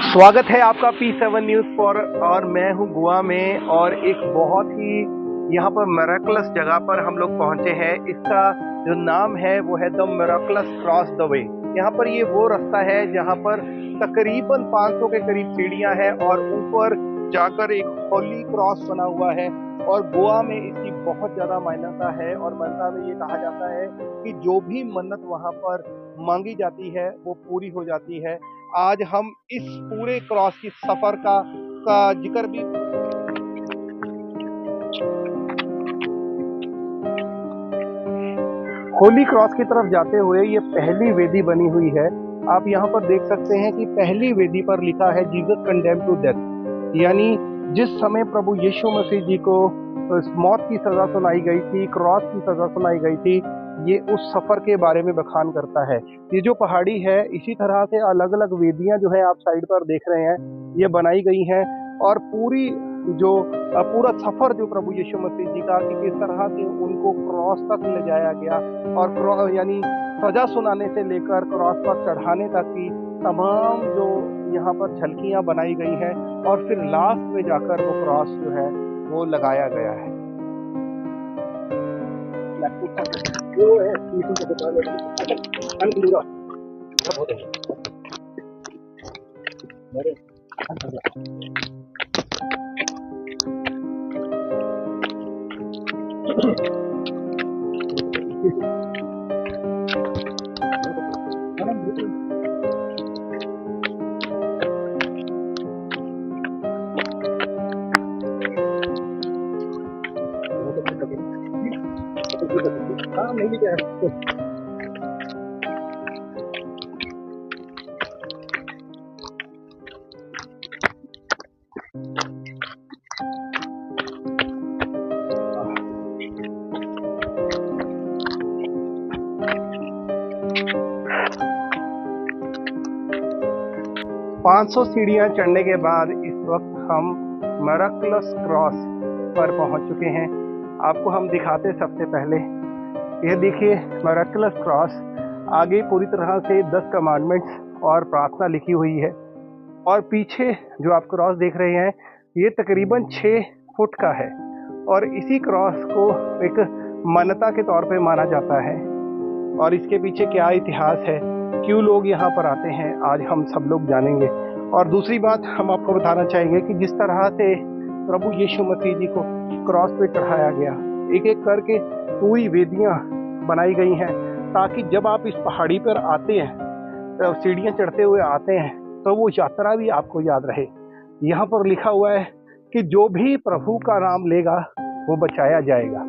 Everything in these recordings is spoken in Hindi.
स्वागत है आपका P7 न्यूज़ पर। और मैं हूं गोवा में और एक बहुत ही यहाँ पर मिरेकलस जगह पर हम लोग पहुंचे हैं। इसका जो नाम है वो है the miracles cross the way. यहाँ पर ये वो रास्ता है जहाँ पर तकरीबन 500 के करीब सीढ़ियां हैं और ऊपर जाकर एक होली क्रॉस बना हुआ है। और गोवा में इसकी बहुत ज़्यादा मान्यता है और मान्यता में ये कहा जाता है कि जो भी मन्नत वहाँ पर मांगी जाती है वो पूरी हो जाती है। आज हम इस पूरे क्रॉस की सफर का जिक्र भी होली क्रॉस की तरफ जाते हुए ये पहली वेदी बनी हुई है। आप यहाँ पर देख सकते हैं कि पहली वेदी पर लिखा है जीसस कंडेम्ड टू डेथ, यानी जिस समय प्रभु यीशु मसीह जी को मौत की सजा सुनाई गई थी, क्रॉस की सजा सुनाई गई थी, ये उस सफर के बारे में बखान करता है। ये जो पहाड़ी है इसी तरह से अलग अलग वेदियां जो है आप साइड पर देख रहे हैं ये बनाई गई हैं और पूरा सफर जो प्रभु यीशु मसीह जी का कि किस तरह से उनको क्रॉस तक ले जाया गया और यानी सजा सुनाने से लेकर क्रॉस पर चढ़ाने तक की तमाम जो यहाँ पर झलकियां बनाई गई हैं और फिर लास्ट में जाकर वो क्रॉस जो है वो लगाया गया है। पाँच सौ सीढ़ियाँ चढ़ने के बाद इस वक्त हम मिरेकलस क्रॉस पर पहुंच चुके हैं। आपको हम दिखाते सबसे पहले ये देखिए मिरेकलस क्रॉस। आगे पूरी तरह से 10 कमांडमेंट्स और प्रार्थना लिखी हुई है और पीछे जो आप क्रॉस देख रहे हैं ये तकरीबन 6 फुट का है और इसी क्रॉस को एक मान्यता के तौर पे माना जाता है। और इसके पीछे क्या इतिहास है, क्यों लोग यहाँ पर आते हैं, आज हम सब लोग जानेंगे। और दूसरी बात हम आपको बताना चाहेंगे कि जिस तरह से प्रभु यीशु मसीह जी को क्रॉस पे चढ़ाया गया, एक एक करके पूरी वेदियाँ बनाई गई हैं ताकि जब आप इस पहाड़ी पर आते हैं, सीढ़ियाँ चढ़ते हुए आते हैं, तो वो यात्रा भी आपको याद रहे। यहाँ पर लिखा हुआ है कि जो भी प्रभु का नाम लेगा वो बचाया जाएगा।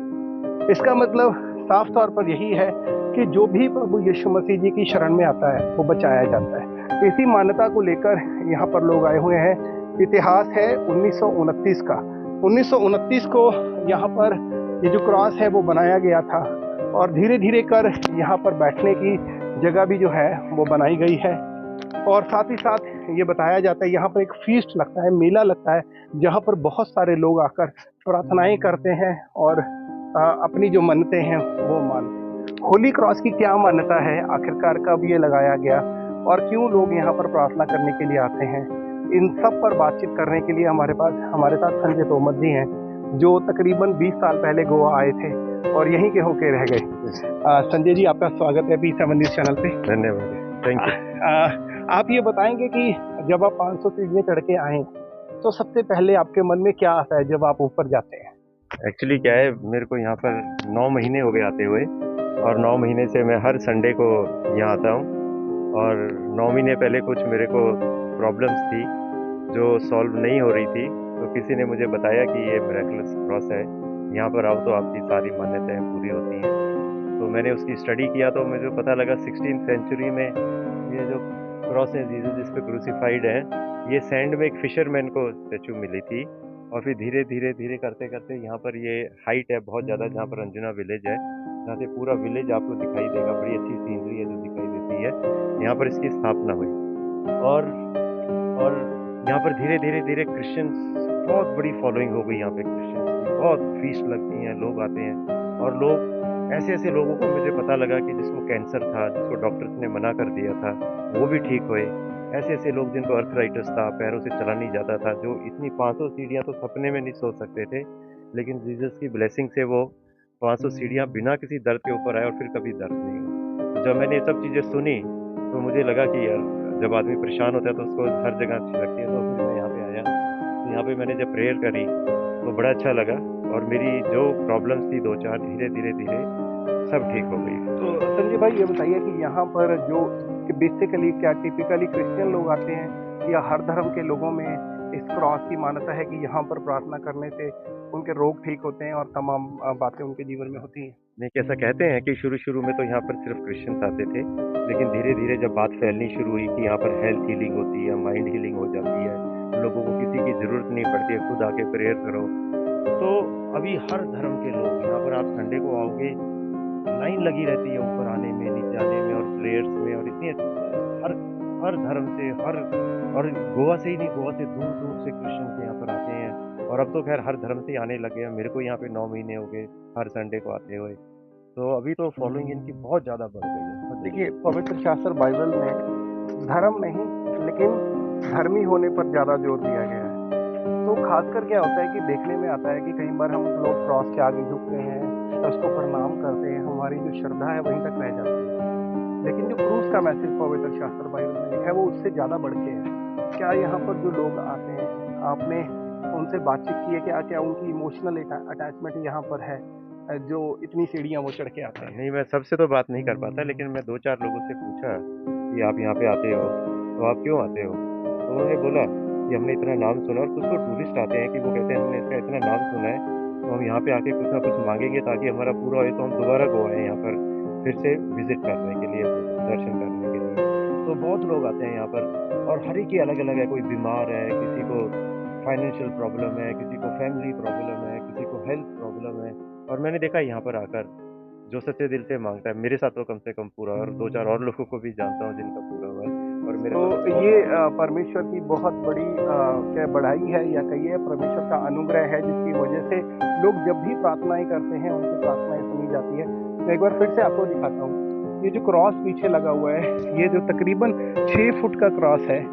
इसका मतलब साफ तौर पर यही है कि जो भी प्रभु यीशु मसीह जी की शरण में आता है वो बचाया जाता है। इसी मान्यता को लेकर यहाँ पर लोग आए हुए हैं। इतिहास है 1929 का। 1929 को यहाँ पर ये जो क्रॉस है वो बनाया गया था और धीरे धीरे कर यहाँ पर बैठने की जगह भी जो है वो बनाई गई है। और साथ ही साथ ये बताया जाता है यहाँ पर एक फीस्ट लगता है, मेला लगता है, जहाँ पर बहुत सारे लोग आकर प्रार्थनाएं करते हैं और अपनी जो मन्नतें हैं वो मानते हैं। होली क्रॉस की क्या मान्यता है, आखिरकार कब ये लगाया गया और क्यों लोग यहाँ पर प्रार्थना करने के लिए आते हैं, इन सब पर बातचीत करने के लिए हमारे साथ संजय तोमर जी हैं जो तकरीबन 20 साल पहले गोवा आए थे और यहीं के होके रह गए। संजय जी, आपका स्वागत है P7 न्यूज़ चैनल पे। धन्यवाद, थैंक यू। आप ये बताएंगे कि जब आप 500 सीढ़ियाँ चढ़ के आए तो सबसे पहले आपके मन में क्या आता है जब आप ऊपर जाते हैं? एक्चुअली क्या है, मेरे को यहाँ पर 9 महीने हो गए आते हुए और 9 महीने से मैं हर संडे को यहाँ आता हूँ। और 9 महीने पहले कुछ मेरे को प्रॉब्लम्स थी जो सॉल्व नहीं हो रही थी, तो किसी ने मुझे बताया कि ये मिरेकलस क्रॉस है, यहाँ पर आओ तो आपकी सारी मान्यताएं पूरी होती हैं। तो मैंने उसकी स्टडी किया तो मुझे पता लगा 16th सेंचुरी में ये जो क्रॉस है जीसस जिस पे क्रूसीफाइड है, ये सैंड में एक फिशरमैन को स्टैचू मिली थी। और फिर धीरे धीरे धीरे करते करते यहाँ पर ये हाइट है बहुत ज़्यादा, जहाँ पर अंजुना विलेज है, जहाँ से पूरा विलेज आपको दिखाई देगा। बड़ी अच्छी सीनरी है जो दिखाई देती है। यहाँ पर इसकी स्थापना हुई और यहाँ पर धीरे धीरे धीरे क्रिश्चियंस, बहुत बड़ी फॉलोइंग हो गई यहाँ पे क्रिश्चियंस की, बहुत फीस्ट लगती हैं, लोग आते हैं। और लोग ऐसे ऐसे लोगों को मुझे पता लगा कि जिसको कैंसर था, जिसको डॉक्टर्स ने मना कर दिया था, वो भी ठीक हुए। ऐसे ऐसे लोग जिनको अर्थराइटिस था, पैरों से चला नहीं जाता था, जो इतनी 500 सीढ़ियाँ तो सपने में नहीं सोच सकते थे, लेकिन जीसस की ब्लेसिंग से वो 500 सीढ़ियाँ बिना किसी दर्द के ऊपर आए और फिर कभी दर्द नहीं हुआ। तो जब मैंने ये सब चीज़ें सुनी, तो मुझे लगा कि यार जब आदमी परेशान होता है तो उसको हर जगह अच्छी लगती है, तो फिर मैं यहाँ पे आया। तो यहाँ पे मैंने जब प्रेयर करी, तो बड़ा अच्छा लगा और मेरी जो प्रॉब्लम्स थी 2-4 धीरे-धीरे सब ठीक हो गई। तो संजय भाई ये बताइए कि यहाँ पर जो बेसिकली क्या टिपिकली क्रिश्चियन लोग आते हैं या हर धर्म के लोगों में इस क्रॉस की मान्यता है कि यहाँ पर प्रार्थना करने से उनके रोग ठीक होते हैं और तमाम बातें उनके जीवन में होती हैं। नहीं, कैसा कहते हैं कि शुरू-शुरू में तो यहाँ पर सिर्फ क्रिश्चियंस आते थे, लेकिन धीरे-धीरे जब बात फैलनी शुरू हुई कि यहाँ पर हेल्थ हीलिंग होती है, माइंड हीलिंग हो जाती है, लोगों को किसी की ज़रूरत नहीं पड़ती है, खुद आके प्रेयर करो। तो अभी हर धर्म के लोग यहाँ पर आप संडे को आओगे, लाइन लगी रहती है ऊपर आने में, नीचे आने में और प्रेयर्स में और इतनी हर हर धर्म से हर और गोवा से ही नहीं, गोवा से दूर-दूर से क्रिश्चियंस यहाँ पर आते हैं और अब तो खैर हर धर्म से ही आने लगे हैं। मेरे को यहाँ पे 9 महीने हो गए, हर संडे को आते हुए। तो अभी तो फॉलोइंग इनकी बहुत ज़्यादा बढ़ गई है। देखिए पवित्र शास्त्र बाइबल में धर्म नहीं लेकिन धर्मी होने पर ज़्यादा जोर दिया गया है। तो खासकर क्या होता है कि देखने में आता है कि कई बार हम लोग क्रॉस के आगे झुकते हैं, उसको प्रणाम करते हैं, हमारी जो श्रद्धा है वहीं तक रह जाती है। लेकिन जो क्रूस का मैसेज पवित्र शास्त्र बाइबल में लिखा है वो उससे ज़्यादा बढ़ के है। क्या यहाँ पर जो लोग आते हैं आपने उनसे बातचीत की है? क्या क्या उनकी इमोशनल अटैचमेंट यहाँ पर है जो इतनी सीढ़ियाँ वो चढ़ के आते हैं? नहीं, मैं सबसे तो बात नहीं कर पाता, लेकिन मैं 2-4 लोगों से पूछा कि आप यहाँ पे आते हो, तो आप क्यों आते हो? तो उन्होंने बोला कि हमने इतना नाम सुना और कुछ तो टूरिस्ट आते हैं कि वो कहते हैं हमने इसका इतना नाम सुना है, तो हम यहाँ पे आके कुछ ना कुछ माँगेंगे ताकि हमारा पूरा होए तो हम दोबारा गोवा आएँ यहाँ पर फिर से विज़िट करने के लिए, दर्शन करने के लिए। तो बहुत लोग आते हैं यहाँ पर और हर एक की अलग-अलग है, कोई बीमार है, किसी को फाइनेंशियल प्रॉब्लम है, किसी को फैमिली प्रॉब्लम है, किसी को हेल्थ प्रॉब्लम है और मैंने देखा यहाँ पर आकर जो सच्चे दिल से माँगता है, मेरे साथ तो कम से कम पूरा और 2-4 और लोगों को भी जानता हूँ जिनका पूरा हुआ है और मेरे तो पास बहुत ये परमेश्वर की बहुत बड़ी क्या बढ़ाई है या कहिए परमेश्वर का अनुग्रह है जिसकी वजह से लोग जब भी प्रार्थनाएं करते हैं उनकी प्रार्थनाएं सुनी जाती है। मैं एक बार फिर से आपको दिखाता हूँ, ये जो क्रॉस पीछे लगा हुआ है ये जो तकरीबन 6 फुट का क्रॉस है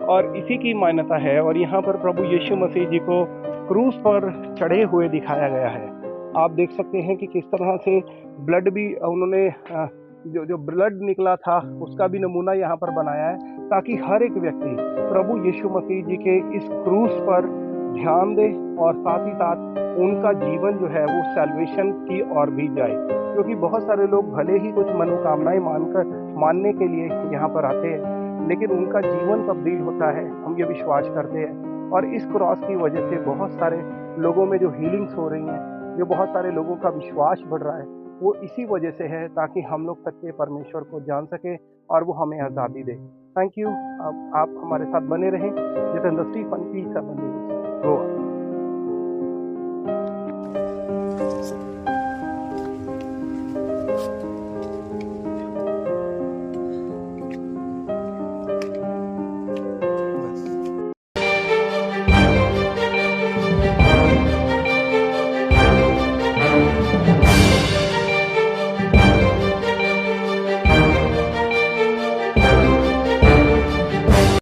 और इसी की मान्यता है और यहाँ पर प्रभु यीशु मसीह जी को क्रूस पर चढ़े हुए दिखाया गया है। आप देख सकते हैं कि किस तरह से ब्लड भी उन्होंने जो जो ब्लड निकला था उसका भी नमूना यहाँ पर बनाया है ताकि हर एक व्यक्ति प्रभु यीशु मसीह जी के इस क्रूस पर ध्यान दे और साथ ही साथ उनका जीवन जो है वो सैल्वेशन की ओर भी जाए। क्योंकि बहुत सारे लोग भले ही कुछ मनोकामनाएं मानने के लिए यहाँ पर आते हैं लेकिन उनका जीवन तब्दील होता है, हम ये विश्वास करते हैं। और इस क्रॉस की वजह से बहुत सारे लोगों में जो हीलिंग्स हो रही हैं, जो बहुत सारे लोगों का विश्वास बढ़ रहा है, वो इसी वजह से है ताकि हम लोग सच्चे परमेश्वर को जान सके और वो हमें आज़ादी दे। Thank you. आप हमारे साथ बने रहें। Jitendra Stephen P 7 news Goa.